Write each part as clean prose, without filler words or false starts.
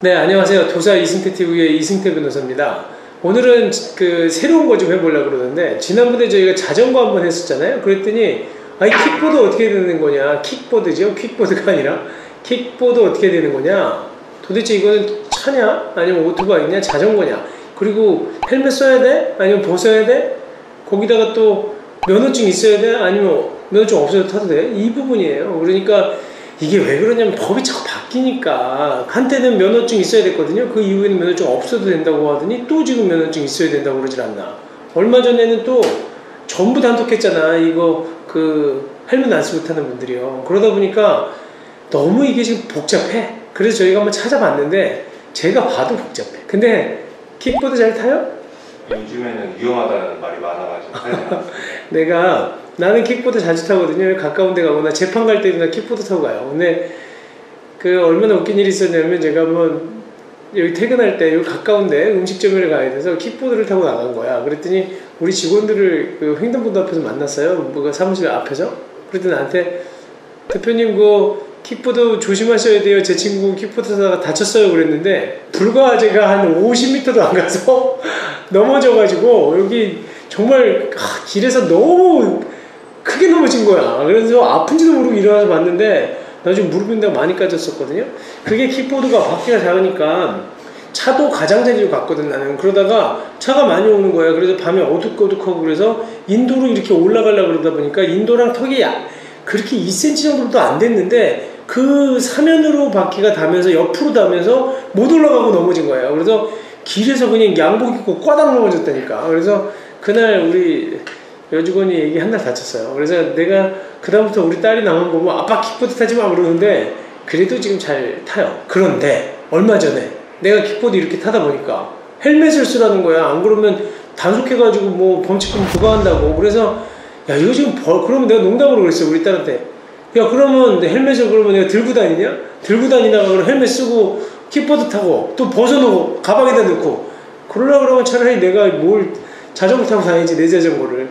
네, 안녕하세요. 도사 이승태 TV의 이승태 변호사입니다. 오늘은 새로운 거 좀 해보려고 그러는데, 지난번에 저희가 자전거 한번 했었잖아요. 그랬더니 아니 킥보드 어떻게 되는 거냐, 킥보드죠, 킥보드가 아니라 킥보드 어떻게 되는 거냐, 도대체 이거는 차냐 아니면 오토바이냐 자전거냐, 그리고 헬멧 써야 돼 아니면 벗어야 돼, 거기다가 또 면허증 있어야 돼 아니면 면허증 없어도 타도 돼, 이 부분이에요. 그러니까 이게 왜 그러냐면 법이 자꾸 바뀌니까. 한때는 면허증 있어야 됐거든요. 그 이후에는 면허증 없어도 된다고 하더니 또 지금 면허증 있어야 된다고 그러질 않나. 얼마 전에는 또 전부 단속했잖아. 이거 헬멧 안 쓰고 타는 분들이요. 그러다 보니까 너무 이게 지금 복잡해. 그래서 저희가 한번 찾아봤는데 제가 봐도 복잡해. 근데 킥보드 잘 타요? 요즘에는 위험하다는 말이 많아가지고 나는 킥보드 자주 타거든요. 가까운 데 가거나 재판 갈 때도 나 킥보드 타고 가요. 근데 얼마나 웃긴 일이 있었냐면, 제가 한번 여기 퇴근할 때 여기 가까운데 음식점에 가야 돼서 킥보드를 타고 나간 거야. 그랬더니 우리 직원들을 횡단보도 앞에서 만났어요. 사무실 앞에서. 그랬더니 나한테 대표님 킥보드 조심하셔야 돼요. 제 친구 킥보드 타다가 다쳤어요. 그랬는데 불과 제가 한 50m도 안 가서 넘어져가지고 여기 정말 길에서 너무 크게 넘어진 거야. 그래서 아픈지도 모르고 일어나서 봤는데 나중에 무릎인데 많이 까졌었거든요. 그게 킥보드가 바퀴가 작으니까 차도 가장자리로 갔거든 나는. 그러다가 차가 많이 오는 거야. 그래서 밤에 어둑어둑하고 그래서 인도로 이렇게 올라가려고 그러다 보니까 인도랑 턱이 그렇게 2cm 정도도 안 됐는데 그 사면으로 바퀴가 닿으면서 옆으로 닿으면서 못 올라가고 넘어진 거예요. 그래서 길에서 그냥 양복 입고 꽈당 넘어졌다니까. 그래서 그날 우리 여직원이 얘기 한 달 다쳤어요. 그래서 내가 그다음부터 우리 딸이 나온 거 보면 아빠 킥보드 타지 마 그러는데 그래도 지금 잘 타요. 그런데 얼마 전에 내가 킥보드 이렇게 타다 보니까 헬멧을 쓰라는 거야. 안 그러면 단속해가지고 범칙금 부과한다고. 그래서 야 이거 지금 그러면 내가 농담으로 그랬어요. 우리 딸한테 야 그러면 헬멧을 그러면 내가 들고 다니냐? 들고 다니다가 그럼 헬멧 쓰고 킥보드 타고 또 벗어놓고 가방에다 넣고 그러려고 그러면 차라리 내가 자전거 타고 다니지, 내 자전거를.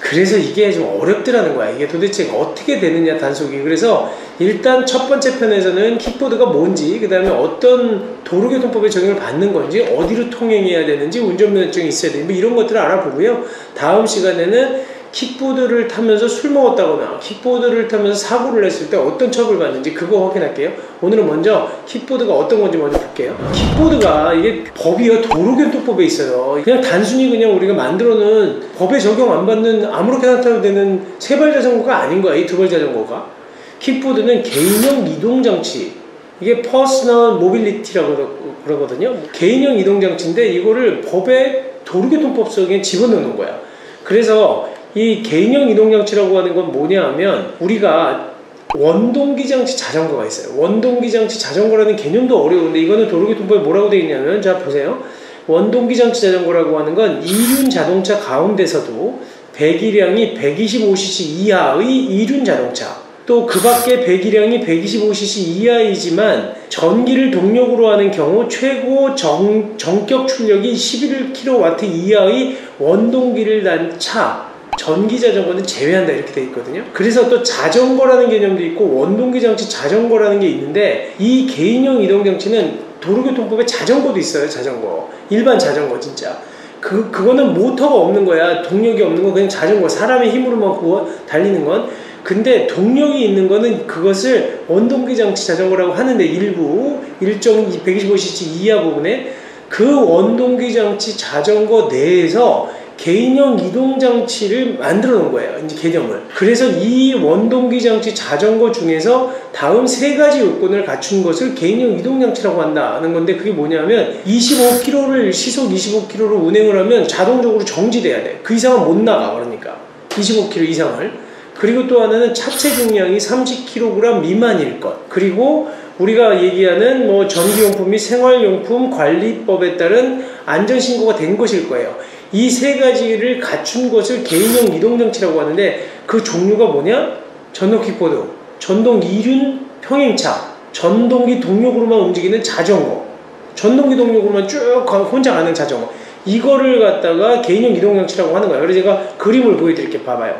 그래서 이게 좀 어렵더라는 거야. 이게 도대체 어떻게 되느냐, 단속이. 그래서 일단 첫 번째 편에서는 킥보드가 뭔지, 그 다음에 어떤 도로교통법에 적용을 받는 건지, 어디로 통행해야 되는지, 운전면허증이 있어야 되는지 이런 것들을 알아보고요. 다음 시간에는 킥보드를 타면서 술 먹었다거나 킥보드를 타면서 사고를 냈을 때 어떤 처벌을 받는지 그거 확인할게요. 오늘은 먼저 킥보드가 어떤 건지 먼저 볼게요. 킥보드가 이게 법이요, 도로교통법에 있어요. 그냥 단순히 그냥 우리가 만들어놓은 법에 적용 안 받는 아무렇게나 타도 되는 세발 자전거가 아닌 거야. 이 두발 자전거가. 킥보드는 개인형 이동장치, 이게 퍼스널 모빌리티라고 그러거든요. 개인형 이동장치인데 이거를 법에 도로교통법 속에 집어넣는 거야. 그래서 이 개인형 이동장치라고 하는 건 뭐냐 하면, 우리가 원동기장치 자전거가 있어요. 원동기장치 자전거라는 개념도 어려운데 이거는 도로교통법에 뭐라고 되어 있냐면, 자 보세요. 원동기장치 자전거라고 하는 건 이륜 자동차 가운데서도 배기량이 125cc 이하의 이륜 자동차, 또 그 밖에 배기량이 125cc 이하이지만 전기를 동력으로 하는 경우 최고 정격 출력이 11kW 이하의 원동기를 단 차, 전기 자전거는 제외한다, 이렇게 돼 있거든요. 그래서 또 자전거라는 개념도 있고 원동기 장치 자전거라는 게 있는데, 이 개인형 이동 장치는 도로교통법에 자전거도 있어요. 자전거, 일반 자전거. 진짜 그거는 모터가 없는 거야. 동력이 없는 거, 그냥 자전거, 사람의 힘으로만 달리는 건. 근데 동력이 있는 거는 그것을 원동기 장치 자전거라고 하는데, 일부 125cc 이하 부분에 그 원동기 장치 자전거 내에서 개인형 이동장치를 만들어 놓은 거예요. 이제 개념을. 그래서 이 원동기 장치 자전거 중에서 다음 세 가지 요건을 갖춘 것을 개인형 이동장치라고 한다는 건데, 그게 뭐냐면 25km를 시속 25km로 운행을 하면 자동적으로 정지돼야 돼. 그 이상은 못 나가. 그러니까 25km 이상을. 그리고 또 하나는 차체 중량이 30kg 미만일 것. 그리고 우리가 얘기하는 전기용품 및 생활용품 관리법에 따른 안전신고가 된 것일 거예요. 이 세 가지를 갖춘 것을 개인형 이동장치라고 하는데, 그 종류가 뭐냐? 전동 킥보드, 전동 이륜 평행차, 전동기 동력으로만 움직이는 자전거, 전동기 동력으로만 쭉 혼자 가는 자전거, 이거를 갖다가 개인형 이동장치라고 하는 거예요. 그래서 제가 그림을 보여드릴게요. 봐봐요.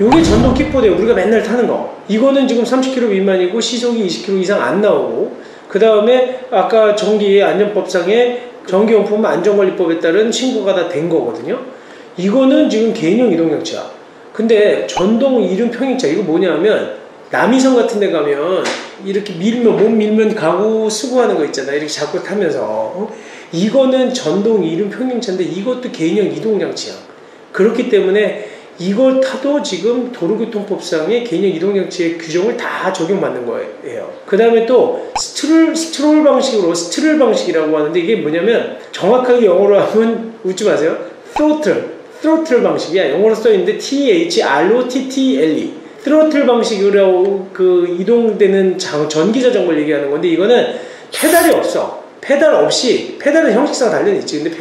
요게 전동 킥보드예요. 우리가 맨날 타는 거. 이거는 지금 30km 미만이고 시속이 20km 이상 안 나오고, 그 다음에 아까 전기 안전법상에 전기용품 안전관리법에 따른 신고가 다 된 거거든요. 이거는 지금 개인용 이동장치야. 근데 전동 이륜 평행차, 이거 뭐냐면 남이섬 같은 데 가면 이렇게 밀면, 몸 밀면 가고 쓰고 하는 거 있잖아. 이렇게 잡고 타면서. 이거는 전동 이륜 평행차인데 이것도 개인용 이동장치야. 그렇기 때문에 이걸 타도 지금 도로교통법상의 개인용 이동장치의 규정을 다 적용받는 거예요. 그 다음에 또 스트롤 방식으로, 스트롤 방식이라고 하는데 이게 뭐냐면 정확하게 영어로 하면 웃지 마세요. 트로틀 방식이야. 영어로 써있는데 THROTTLE. 트로틀 방식으로 그 이동되는 전기자전거를 얘기하는 건데, 이거는 페달이 없어. 페달 없이, 페달은 형식상 단련있지. 근데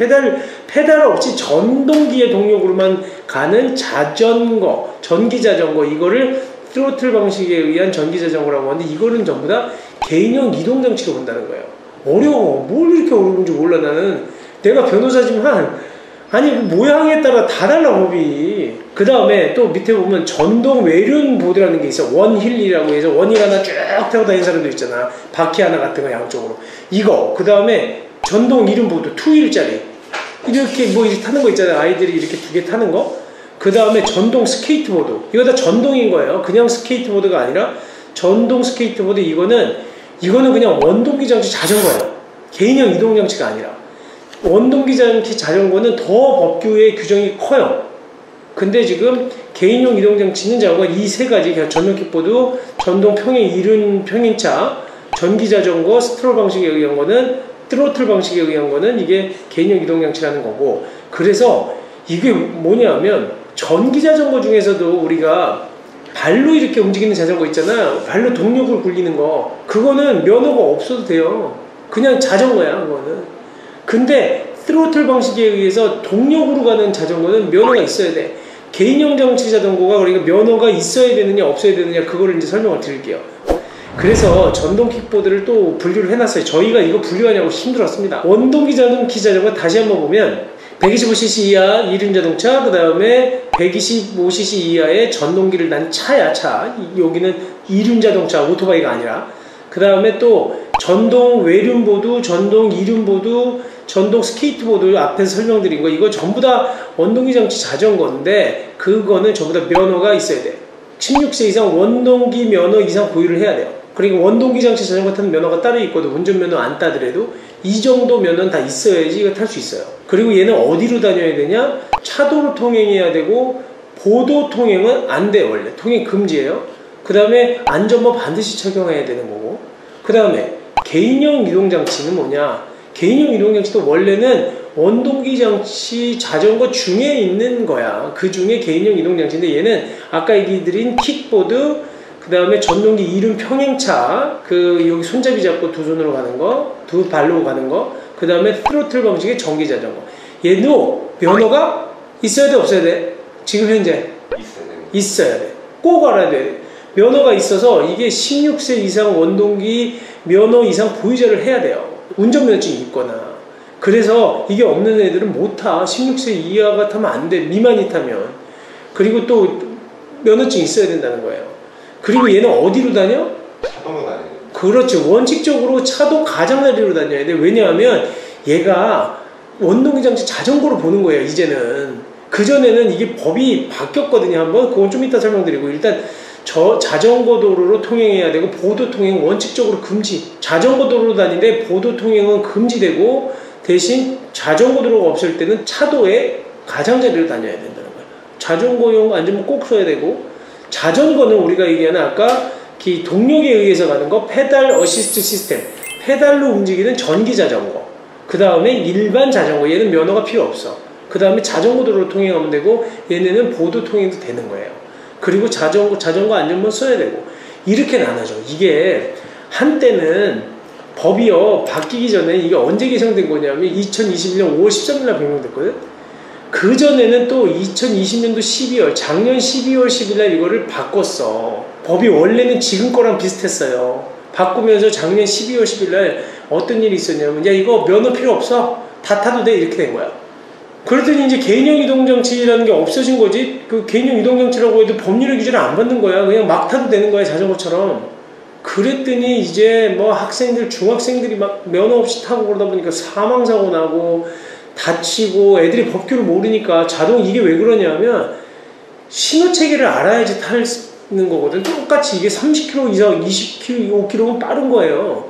페달 없이 전동기의 동력으로만 가는 자전거, 전기자전거, 이거를 트로틀 방식에 의한 전기자전거라고 하는데, 이거는 전부 다 개인용 이동장치로 본다는 거예요. 어려워. 뭘 이렇게 어려운지 몰라. 나는 내가 변호사지만 아니 모양에 따라 다 달라 법이. 그 다음에 또 밑에 보면 전동 외륜 보드라는 게 있어. 원힐이라고 해서 원힐 하나 쭉 타고 다니는 사람도 있잖아. 바퀴 하나 같은 거 양쪽으로. 이거. 그 다음에 전동 이륜 보드 2휠짜리 이렇게 뭐 이렇게 타는 거 있잖아. 아이들이 이렇게 2개 타는 거. 그 다음에 전동 스케이트보드. 이거 다 전동인 거예요. 그냥 스케이트보드가 아니라 전동 스케이트보드. 이거는 그냥 원동기 장치 자전거예요. 개인용 이동장치가 아니라. 원동기 장치 자전거는 더 법규의 규정이 커요. 근데 지금 개인용 이동장치는 자전거 이 세 가지, 전동 킥보드, 전동 이륜 평행차, 전기자전거, 스트롤 방식에 의한 거는, 트로틀 방식에 의한 거는 이게 개인용 이동장치라는 거고. 그래서 이게 뭐냐면 전기자전거 중에서도 우리가 발로 이렇게 움직이는 자전거 있잖아. 발로 동력을 굴리는 거. 그거는 면허가 없어도 돼요. 그냥 자전거야, 그거는. 근데 트로틀 방식에 의해서 동력으로 가는 자전거는 면허가 있어야 돼. 개인용 장치 자전거가 그러니까 면허가 있어야 되느냐 없어야 되느냐, 그거를 이제 설명을 드릴게요. 그래서 전동 킥보드를 또 분류를 해놨어요. 저희가 이거 분류하냐고 힘들었습니다. 원동기 자전거 다시 한번 보면 125cc 이하 이륜 자동차, 그 다음에 125cc 이하의 전동기를 난 차야, 차. 여기는 이륜 자동차, 오토바이가 아니라. 그 다음에 또 전동 외륜보드, 전동 이륜보드, 전동 스케이트보드 앞에서 설명드린 거, 이거 전부 다 원동기 장치 자전거인데 그거는 전부 다 면허가 있어야 돼. 16세 이상 원동기 면허 이상 보유를 해야 돼요. 그러니까 원동기 장치 자전거 타는 면허가 따로 있거든. 운전면허 안 따더라도 이 정도 면허는 다 있어야지 이거 탈 수 있어요. 그리고 얘는 어디로 다녀야 되냐? 차도로 통행해야 되고 보도 통행은 안 돼. 원래 통행 금지예요. 그 다음에 안전모 반드시 착용해야 되는 거고, 그 다음에 개인용 이동장치는 뭐냐? 개인용 이동장치도 원래는 원동기 장치 자전거 중에 있는 거야. 그 중에 개인용 이동장치인데 얘는 아까 얘기 드린 킥보드, 그 다음에 전동기 이륜 평행차, 여기 손잡이 잡고 두 손으로 가는 거, 두 발로 가는 거, 그 다음에 트로틀 방식의 전기 자전거. 얘도 면허가 있어야 돼, 없어야 돼? 지금 현재? 있어야 돼. 꼭 알아야 돼. 면허가 있어서 이게 16세 이상 원동기 면허 이상 보유자를 해야 돼요. 운전면허증이 있거나. 그래서 이게 없는 애들은 못 타. 16세 이하가 타면 안 돼. 미만이 타면. 그리고 또 면허증이 있어야 된다는 거예요. 그리고 얘는 어디로 다녀? 차도로 다녀요. 그렇죠. 원칙적으로 차도 가장자리로 다녀야 돼. 왜냐하면 얘가 원동기 장치 자전거로 보는 거예요, 이제는. 그전에는 이게 법이 바뀌었거든요, 한번. 그건 좀 이따 설명드리고. 일단 자전거 도로로 통행해야 되고 보도 통행 원칙적으로 금지. 자전거 도로로 다니는데 보도 통행은 금지되고 대신 자전거 도로가 없을 때는 차도에 가장자리로 다녀야 된다는 거예요. 자전거용 안전모 꼭 써야 되고, 자전거는 우리가 얘기하는 아까 동력에 의해서 가는 거, 페달 어시스트 시스템, 페달로 움직이는 전기 자전거, 그 다음에 일반 자전거, 얘는 면허가 필요 없어. 그 다음에 자전거 도로로 통행하면 되고, 얘네는 보도 통행도 되는 거예요. 그리고 자전거 안전모 써야 되고, 이렇게 나눠져. 이게 한때는 법이요 바뀌기 전에 이게 언제 개정된 거냐면 2021년 5월 13일날 변경됐거든. 그 전에는 또 2020년도 12월, 작년 12월 10일날 이거를 바꿨어. 법이 원래는 지금 거랑 비슷했어요. 바꾸면서 작년 12월 10일날 어떤 일이 있었냐면, 야 이거 면허 필요 없어, 다 타도 돼, 이렇게 된 거야. 그랬더니 이제 개인형 이동장치라는 게 없어진 거지. 그 개인형 이동장치라고 해도 법률의 규제를 안 받는 거야. 그냥 막 타도 되는 거야, 자전거처럼. 그랬더니 이제 뭐 학생들, 중학생들이 막 면허 없이 타고 그러다 보니까 사망사고 나고 다치고 애들이 법규를 모르니까 이게 왜 그러냐면 신호체계를 알아야지 타는 거거든. 똑같이 이게 30km 이상, 20km, 5km면 빠른 거예요.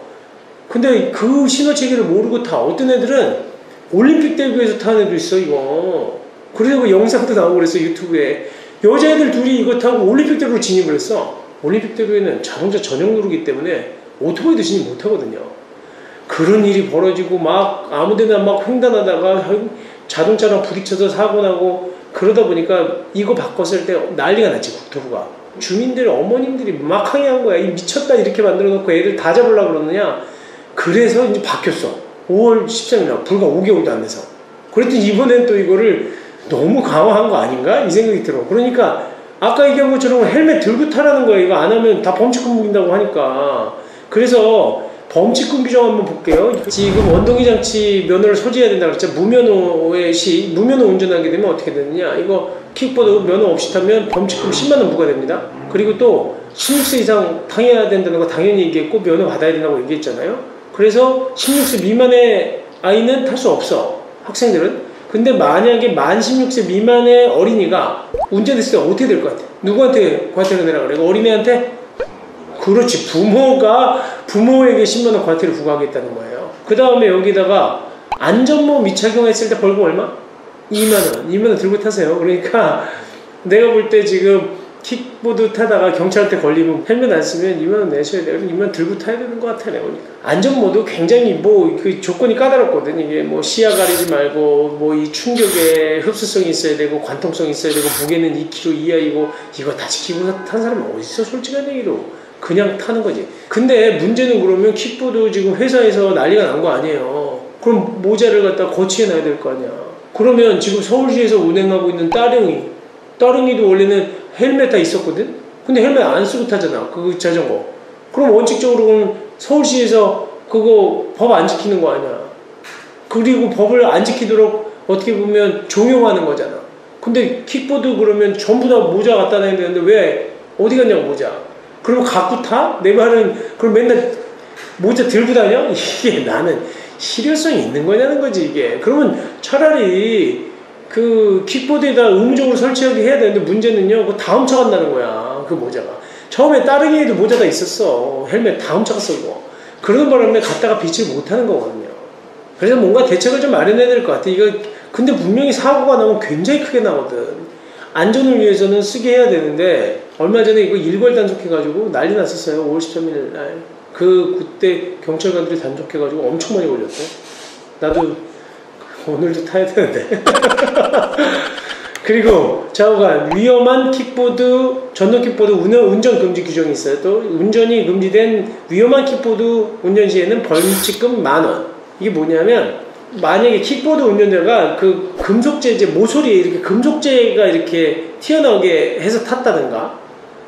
근데 그 신호체계를 모르고 타. 어떤 애들은 올림픽 대회에서 타는 애도 있어, 이거. 그래서 그 영상도 나오고 그랬어, 유튜브에. 여자애들 둘이 이거 타고 올림픽 대회로 진입을 했어. 올림픽 대회는 자동차 전용 도로기 때문에 오토바이도 진입 못 하거든요. 그런 일이 벌어지고 막 아무데나 막 횡단하다가 자동차랑 부딪혀서 사고 나고 그러다 보니까 이거 바꿨을 때 난리가 났지, 국토부가. 주민들, 어머님들이 막 항의한 거야. 이 미쳤다 이렇게 만들어 놓고 애들 다 잡으려고 그러느냐. 그래서 이제 바뀌었어. 5월 13일 불과 5개월도 안 돼서. 그랬더니 이번엔 또 이거를 너무 강화한 거 아닌가? 이 생각이 들어. 그러니까 아까 얘기한 것처럼 헬멧 들고 타라는 거야. 이거 안 하면 다 범칙금 물린다고 하니까. 그래서 범칙금 규정 한번 볼게요. 지금 원동기 장치 면허를 소지해야 된다고 그랬죠. 무면허 운전하게 되면 어떻게 되느냐. 이거 킥보드 면허 없이 타면 범칙금 10만원 부과됩니다. 그리고 또 16세 이상 당해야 된다는 거 당연히 얘기했고 면허 받아야 된다고 얘기했잖아요. 그래서 16세 미만의 아이는 탈 수 없어, 학생들은. 근데 만약에 만 16세 미만의 어린이가 운전했을 때 어떻게 될 것 같아? 누구한테 과태료 내라 그래? 어린애한테? 그렇지, 부모에게 10만원 과태료 부과하겠다는 거예요. 그 다음에 여기다가 안전모 미착용했을 때 벌금 얼마? 2만원 들고 타세요. 그러니까 내가 볼 때 지금 킥보드 타다가 경찰한테 걸리면 헬멧 안 쓰면 2만원 내셔야 돼요. 2만원 들고 타야 되는 것 같아, 내가 보니까. 안전모도 굉장히 그 조건이 까다롭거든. 이게 뭐 시야 가리지 말고 뭐 이 충격에 흡수성이 있어야 되고 관통성이 있어야 되고 무게는 2kg 이하이고 이거 다 지키고 탄 사람이 어딨어, 솔직한 얘기로. 그냥 타는 거지. 근데 문제는 그러면 킥보드 지금 회사에서 난리가 난 거 아니에요. 그럼 모자를 갖다 거치해 놔야 될 거 아니야. 그러면 지금 서울시에서 운행하고 있는 따릉이도 원래는 헬멧 다 있었거든? 근데 헬멧 안 쓰고 타잖아, 그 자전거. 그럼 원칙적으로는 서울시에서 그거 법 안 지키는 거 아니야. 그리고 법을 안 지키도록 어떻게 보면 종용하는 거잖아. 근데 킥보드 그러면 전부 다 모자 갖다 놔야 되는데 왜 어디 갔냐고, 모자. 그러면 갖고 타? 내 말은 그럼 맨날 모자 들고 다녀? 이게 나는 실효성이 있는 거냐는 거지, 이게. 그러면 차라리 그 킥보드에다 의무적으로 설치하게 해야 되는데 문제는요, 그거 다 훔쳐간다는 거야, 그 모자가. 처음에 따릉이에도 모자가 있었어. 헬멧 다 훔쳐갔어, 그거. 그러는 바람에 갖다가 빛을 못하는 거거든요. 그래서 뭔가 대책을 좀 마련해야 될 것 같아. 이거 근데 분명히 사고가 나면 굉장히 크게 나거든. 안전을 위해서는 쓰게 해야 되는데 얼마 전에 이거 일괄 단속해가지고 난리 났었어요. 5월 13일 날. 그때 경찰관들이 단속해가지고 엄청 많이 걸렸대. 나도 오늘도 타야 되는데. 그리고 좌우간 위험한 킥보드, 전동 킥보드 운전 금지 규정이 있어요. 또 운전이 금지된 위험한 킥보드 운전 시에는 벌칙금 10,000원. 이게 뭐냐면 만약에 킥보드 운전자가 그 금속재, 이제 모서리에 이렇게 금속재가 이렇게 튀어나오게 해서 탔다든가,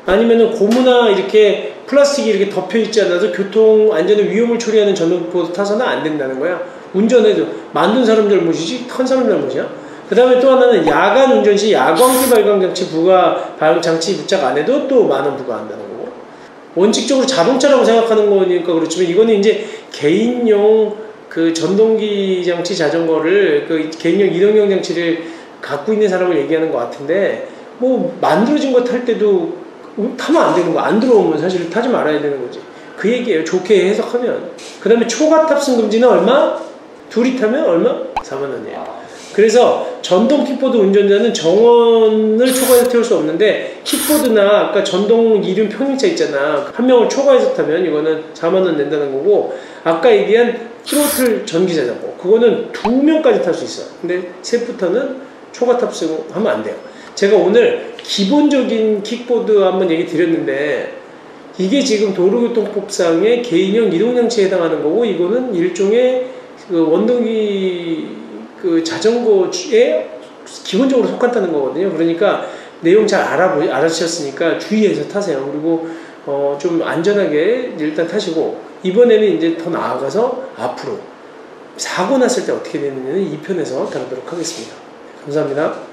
아니면은 고무나 이렇게 플라스틱이 이렇게 덮여 있지 않아서 교통 안전에 위험을 초래하는 전동 킥보드 타서는 안 된다는 거야. 운전해도 만든 사람 잘못이지 탄 사람 잘못이야. 그 다음에 또 하나는 야간 운전 시 야광기 발광 장치 장치 부착 안 해도 또 10,000원 부과한다는 거고. 원칙적으로 자동차라고 생각하는 거니까 그렇지만 이거는 이제 개인용 그 전동기 장치 자전거를 그 개인용 이동용 장치를 갖고 있는 사람을 얘기하는 것 같은데, 뭐 만들어진 거 탈 때도 타면 안 되는 거, 안 들어오면 사실 타지 말아야 되는 거지. 그 얘기예요, 좋게 해석하면. 그 다음에 초과 탑승 금지는 얼마? 둘이 타면 얼마? 40,000원이에요. 그래서 전동 킥보드 운전자는 정원을 초과해서 태울 수 없는데, 킥보드나 아까 전동 이륜 평행차 있잖아, 한 명을 초과해서 타면 이거는 40,000원 낸다는 거고, 아까 얘기한 트로틀 전기 자전거, 그거는 2명까지 탈 수 있어. 근데 셋부터는 초과 탑승하면 안 돼요. 제가 오늘 기본적인 킥보드 한번 얘기 드렸는데, 이게 지금 도로교통법상의 개인형 이동장치에 해당하는 거고, 이거는 일종의 그 원동기 그 자전거에 기본적으로 속한다는 거거든요. 그러니까 내용 잘 알아주셨으니까 주의해서 타세요. 그리고 좀 안전하게 일단 타시고, 이번에는 이제 더 나아가서 앞으로 사고 났을 때 어떻게 되느냐는 2편에서 다루도록 하겠습니다. 감사합니다.